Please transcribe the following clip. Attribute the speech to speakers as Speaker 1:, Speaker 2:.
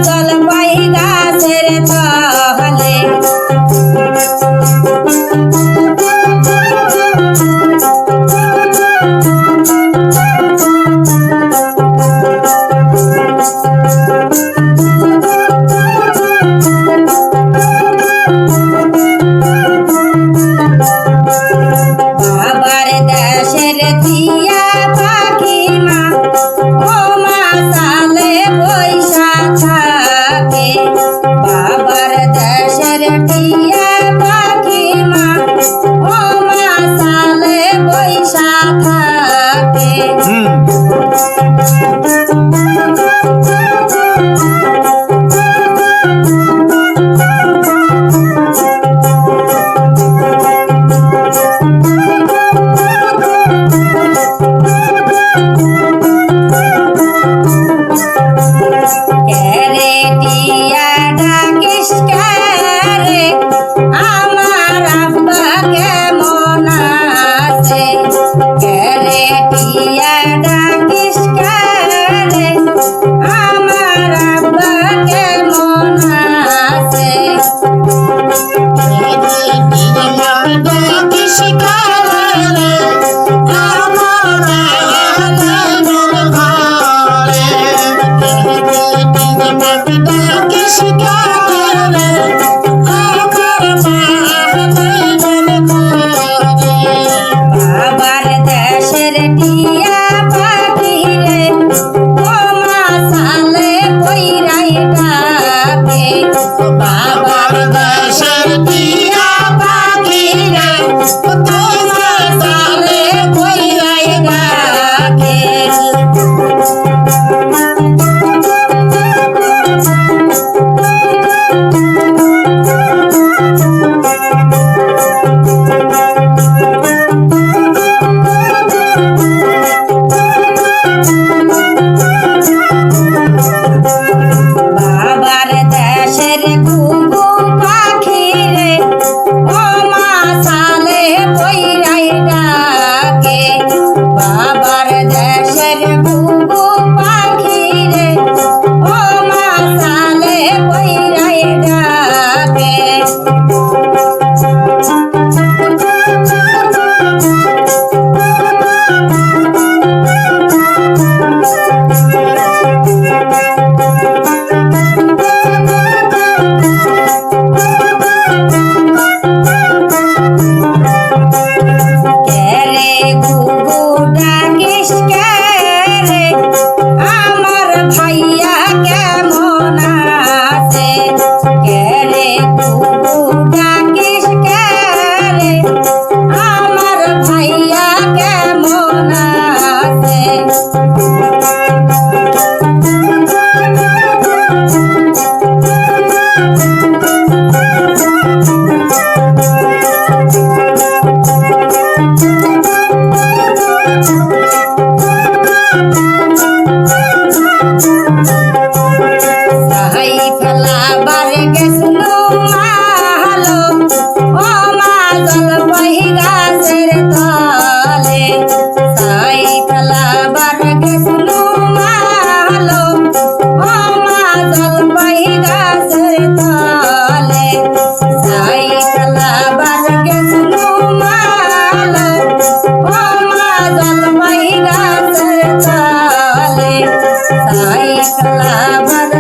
Speaker 1: জলপাই গাছের তলে বাবার দেশের টিয়া পাখি মা ও মা সালে বৈশা থাকে বাবার দেশের টিয়া পাখি মা ও মা সালে বৈশা থাকে টিয়া ডাকিস রে আমার আব্বা কেমন আছে রে টিয়া ডাকিস রে আমার আব্বা কেমন আছে বাবার দেশের টিয়া পাখি রে ও মা সালে বৈরাই ডাকে বাবার দেশের টিয়া পাখি রে ও মা সালে বৈরাই ডাকে বাবার দেশের ঘুঘু পাখি রে ও মা সালে বৈরাই ডাকে বাবার দেশের ঘুঘু পাখি রে ও মা সালে বৈরাই ডাকে রে ঘুঘু ডাকিস রে আমার ভাইয়া কেমন আছে রে ঘুঘু ডাকিস রে আমার ভাইয়া কেমন আছে সাহাই ফেলাবার গেছিল মালো ও মা জলপাই গাছের তলে সাহাই ফেলাবার গেছিল মালো ও মা জলপাই গাছের তলে সাহাই ফেলাবার গেছিল মালো ও মা জলপাই গাছের তলে সাহাই ফেলাবার